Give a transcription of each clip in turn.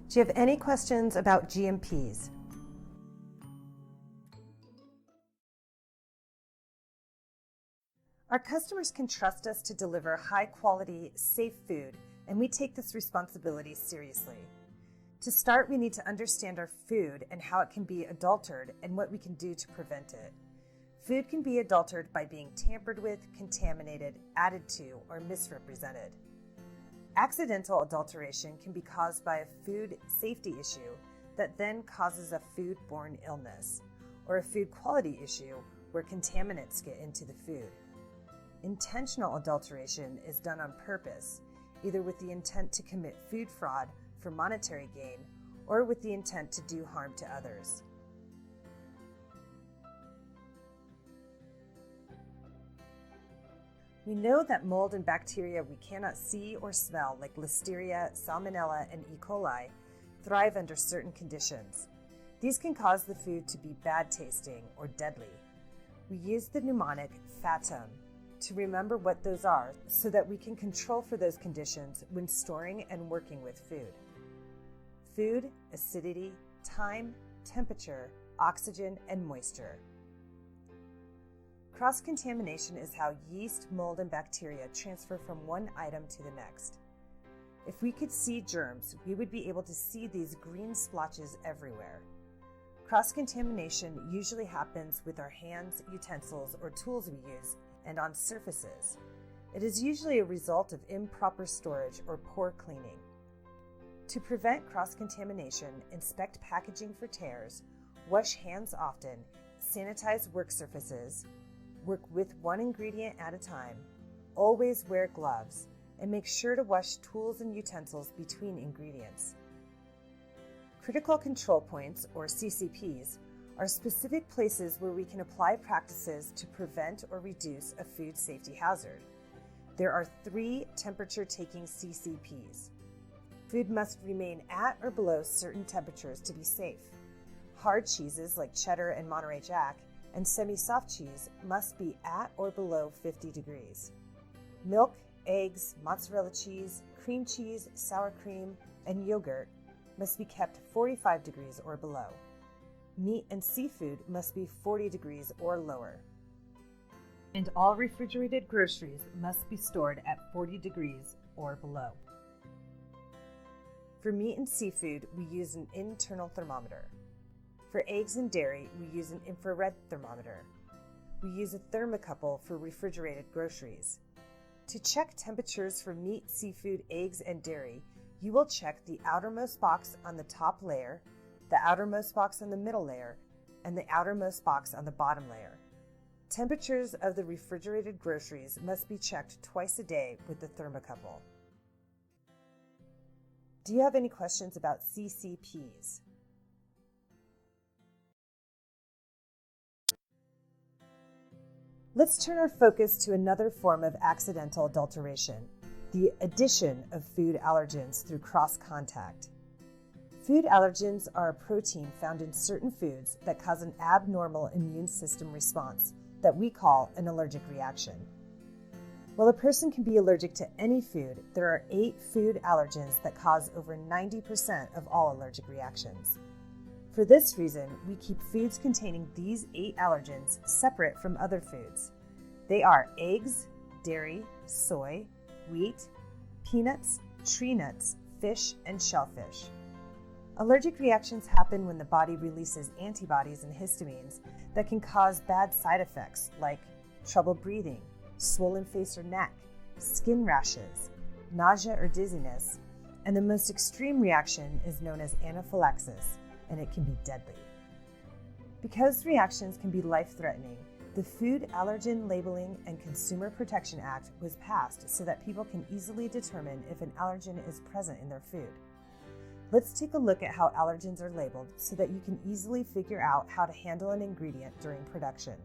Do you have any questions about GMPs? Our customers can trust us to deliver high-quality, safe food, and we take this responsibility seriously. To start, we need to understand our food and how it can be adulterated and what we can do to prevent it. Food can be adulterated by being tampered with, contaminated, added to, or misrepresented. Accidental adulteration can be caused by a food safety issue that then causes a food-borne illness, or a food quality issue where contaminants get into the food. Intentional adulteration is done on purpose, either with the intent to commit food fraud for monetary gain or with the intent to do harm to others. We know that mold and bacteria we cannot see or smell, like Listeria, Salmonella, and E. coli, thrive under certain conditions. These can cause the food to be bad tasting or deadly. We use the mnemonic FATUM to remember what those are so that we can control for those conditions when storing and working with food. Food, acidity, time, temperature, oxygen, and moisture. Cross-contamination is how yeast, mold, and bacteria transfer from one item to the next. If we could see germs, we would be able to see these green splotches everywhere. Cross-contamination usually happens with our hands, utensils, or tools we use, and on surfaces. It is usually a result of improper storage or poor cleaning. To prevent cross-contamination, inspect packaging for tears, wash hands often, sanitize work surfaces, work with one ingredient at a time, always wear gloves, and make sure to wash tools and utensils between ingredients. Critical control points, or CCPs, are specific places where we can apply practices to prevent or reduce a food safety hazard. There are 3 temperature-taking CCPs. Food must remain at or below certain temperatures to be safe. Hard cheeses like cheddar and Monterey Jack and semi-soft cheese must be at or below 50 degrees. Milk, eggs, mozzarella cheese, cream cheese, sour cream, and yogurt must be kept 45 degrees or below. Meat and seafood must be 40 degrees or lower. And all refrigerated groceries must be stored at 40 degrees or below. For meat and seafood, we use an internal thermometer. For eggs and dairy, we use an infrared thermometer. We use a thermocouple for refrigerated groceries. To check temperatures for meat, seafood, eggs, and dairy, you will check the outermost box on the top layer, the outermost box on the middle layer, and the outermost box on the bottom layer. Temperatures of the refrigerated groceries must be checked twice a day with the thermocouple. Do you have any questions about CCPs? Let's turn our focus to another form of accidental adulteration, the addition of food allergens through cross-contact. Food allergens are a protein found in certain foods that cause an abnormal immune system response that we call an allergic reaction. While a person can be allergic to any food, there are 8 food allergens that cause over 90% of all allergic reactions. For this reason, we keep foods containing these 8 allergens separate from other foods. They are eggs, dairy, soy, wheat, peanuts, tree nuts, fish, and shellfish. Allergic reactions happen when the body releases antibodies and histamines that can cause bad side effects like trouble breathing, swollen face or neck, skin rashes, nausea or dizziness, and the most extreme reaction is known as anaphylaxis, and it can be deadly. Because reactions can be life-threatening, the Food Allergen Labeling and Consumer Protection Act was passed so that people can easily determine if an allergen is present in their food. Let's take a look at how allergens are labeled so that you can easily figure out how to handle an ingredient during production.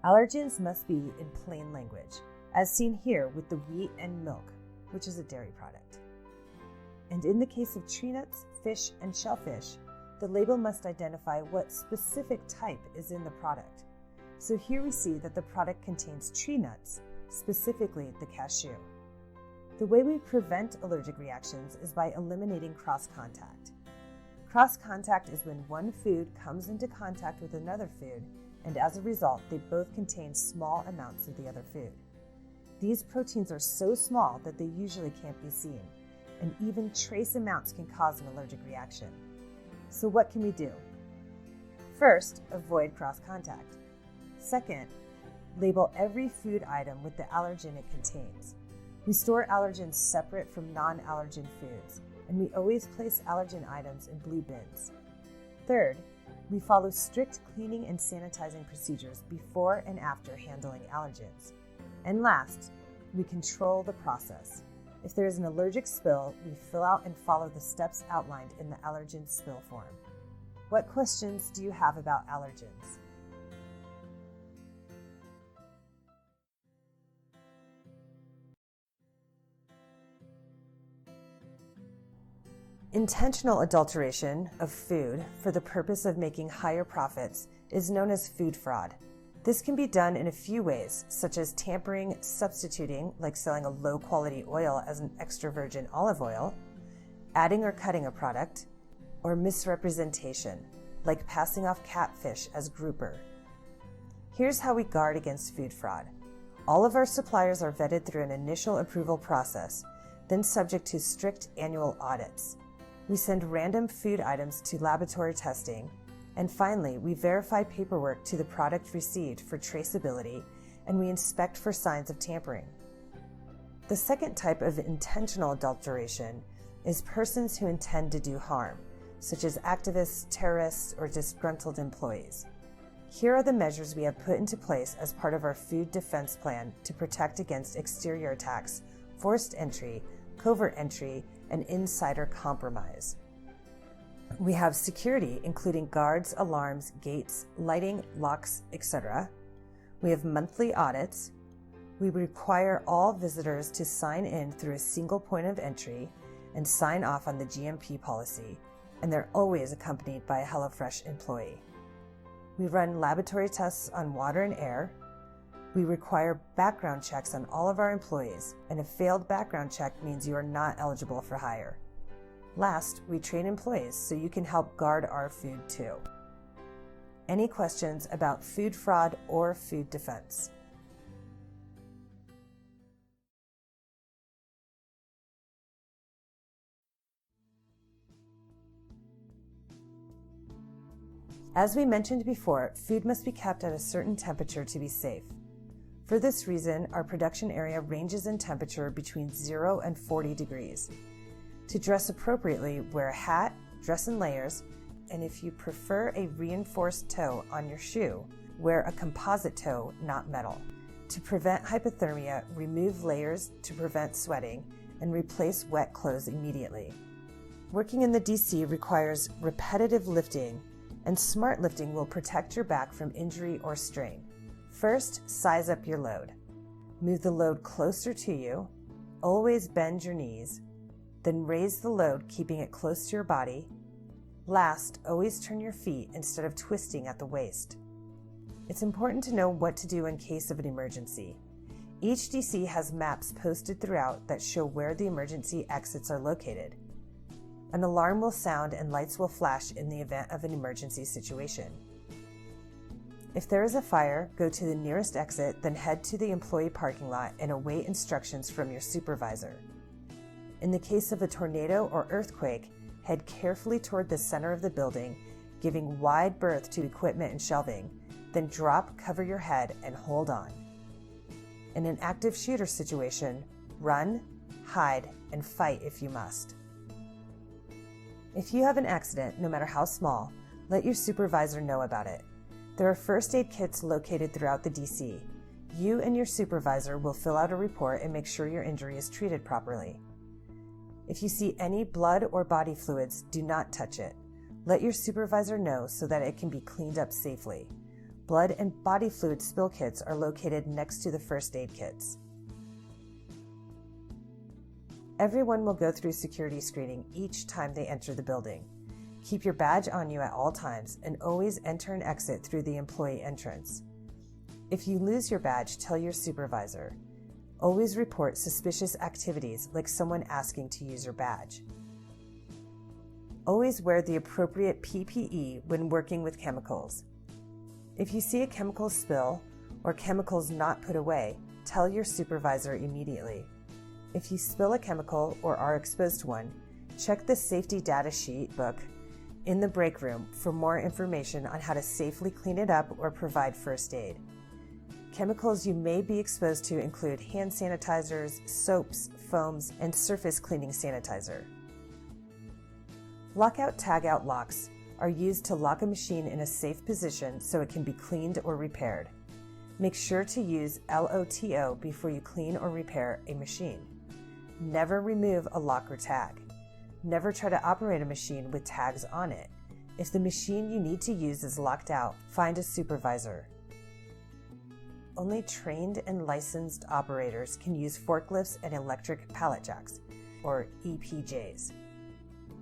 Allergens must be in plain language, as seen here with the wheat and milk, which is a dairy product. And in the case of tree nuts, fish, and shellfish, the label must identify what specific type is in the product. So here we see that the product contains tree nuts, specifically the cashew. The way we prevent allergic reactions is by eliminating cross-contact. Cross-contact is when one food comes into contact with another food, and as a result, they both contain small amounts of the other food. These proteins are so small that they usually can't be seen, and even trace amounts can cause an allergic reaction. So what can we do? First, avoid cross-contact. Second, label every food item with the allergen it contains. We store allergens separate from non-allergen foods, and we always place allergen items in blue bins. Third, we follow strict cleaning and sanitizing procedures before and after handling allergens. And last, we control the process. If there is an allergic spill, we fill out and follow the steps outlined in the allergen spill form. What questions do you have about allergens? Intentional adulteration of food for the purpose of making higher profits is known as food fraud. This can be done in a few ways, such as tampering, substituting, like selling a low-quality oil as an extra virgin olive oil, adding or cutting a product, or misrepresentation, like passing off catfish as grouper. Here's how we guard against food fraud. All of our suppliers are vetted through an initial approval process, then subject to strict annual audits. We send random food items to laboratory testing, and finally, we verify paperwork to the product received for traceability, and we inspect for signs of tampering. The second type of intentional adulteration is persons who intend to do harm, such as activists, terrorists, or disgruntled employees. Here are the measures we have put into place as part of our food defense plan to protect against exterior attacks, forced entry, covert entry, and insider compromise. We have security, including guards, alarms, gates, lighting, locks, etc. We have monthly audits. We require all visitors to sign in through a single point of entry and sign off on the GMP policy, and they're always accompanied by a HelloFresh employee. We run laboratory tests on water and air. We require background checks on all of our employees, and a failed background check means you are not eligible for hire. Last, we train employees so you can help guard our food too. Any questions about food fraud or food defense? As we mentioned before, food must be kept at a certain temperature to be safe. For this reason, our production area ranges in temperature between 0 and 40 degrees. To dress appropriately, wear a hat, dress in layers, and if you prefer a reinforced toe on your shoe, wear a composite toe, not metal. To prevent hypothermia, remove layers to prevent sweating, and replace wet clothes immediately. Working in the DC requires repetitive lifting, and smart lifting will protect your back from injury or strain. First, size up your load. Move the load closer to you. Always bend your knees. Then raise the load, keeping it close to your body. Last, always turn your feet instead of twisting at the waist. It's important to know what to do in case of an emergency. Each DC has maps posted throughout that show where the emergency exits are located. An alarm will sound and lights will flash in the event of an emergency situation. If there is a fire, go to the nearest exit, then head to the employee parking lot and await instructions from your supervisor. In the case of a tornado or earthquake, head carefully toward the center of the building, giving wide berth to equipment and shelving, then drop, cover your head, and hold on. In an active shooter situation, run, hide, and fight if you must. If you have an accident, no matter how small, let your supervisor know about it. There are first aid kits located throughout the DC. You and your supervisor will fill out a report and make sure your injury is treated properly. If you see any blood or body fluids, do not touch it. Let your supervisor know so that it can be cleaned up safely. Blood and body fluid spill kits are located next to the first aid kits. Everyone will go through security screening each time they enter the building. Keep your badge on you at all times and always enter and exit through the employee entrance. If you lose your badge, tell your supervisor. Always report suspicious activities like someone asking to use your badge. Always wear the appropriate PPE when working with chemicals. If you see a chemical spill or chemicals not put away, tell your supervisor immediately. If you spill a chemical or are exposed to one, check the safety data sheet book in the break room for more information on how to safely clean it up or provide first aid. Chemicals you may be exposed to include hand sanitizers, soaps, foams, and surface cleaning sanitizer. Lockout-tagout locks are used to lock a machine in a safe position so it can be cleaned or repaired. Make sure to use LOTO before you clean or repair a machine. Never remove a lock or tag. Never try to operate a machine with tags on it. If the machine you need to use is locked out, find a supervisor. Only trained and licensed operators can use forklifts and electric pallet jacks, or EPJs.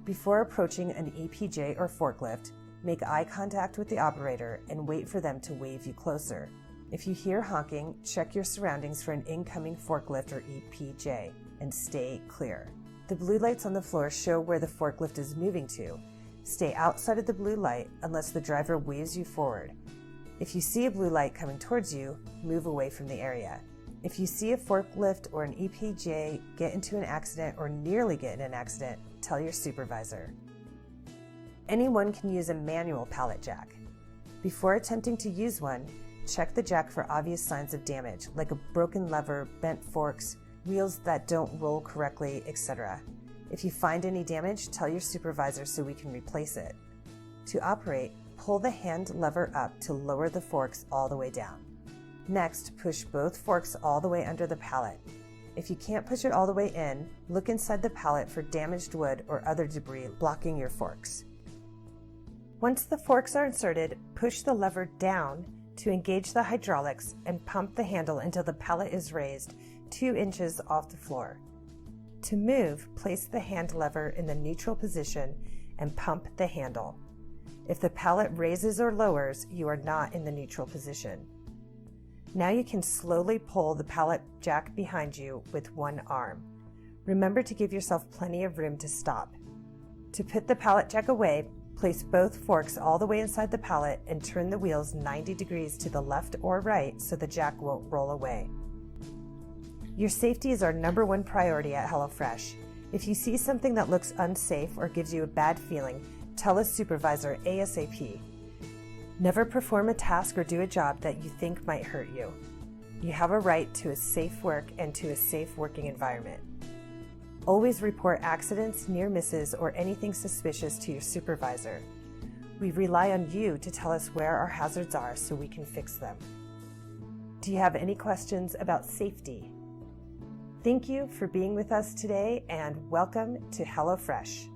Before approaching an EPJ or forklift, make eye contact with the operator and wait for them to wave you closer. If you hear honking, check your surroundings for an incoming forklift or EPJ and stay clear. The blue lights on the floor show where the forklift is moving to. Stay outside of the blue light unless the driver waves you forward. If you see a blue light coming towards you, move away from the area. If you see a forklift or an EPJ get into an accident or nearly get in an accident, tell your supervisor. Anyone can use a manual pallet jack. Before attempting to use one, check the jack for obvious signs of damage, like a broken lever, bent forks, wheels that don't roll correctly, etc. If you find any damage, tell your supervisor so we can replace it. To operate, pull the hand lever up to lower the forks all the way down. Next, push both forks all the way under the pallet. If you can't push it all the way in, look inside the pallet for damaged wood or other debris blocking your forks. Once the forks are inserted, push the lever down to engage the hydraulics and pump the handle until the pallet is raised 2 inches off the floor. To move, place the hand lever in the neutral position and pump the handle. If the pallet raises or lowers, you are not in the neutral position. Now you can slowly pull the pallet jack behind you with one arm. Remember to give yourself plenty of room to stop. To put the pallet jack away, place both forks all the way inside the pallet and turn the wheels 90 degrees to the left or right so the jack won't roll away. Your safety is our #1 priority at HelloFresh. If you see something that looks unsafe or gives you a bad feeling, tell a supervisor ASAP. Never perform a task or do a job that you think might hurt you. You have a right to a safe work and to a safe working environment. Always report accidents, near misses, or anything suspicious to your supervisor. We rely on you to tell us where our hazards are so we can fix them. Do you have any questions about safety? Thank you for being with us today and welcome to HelloFresh.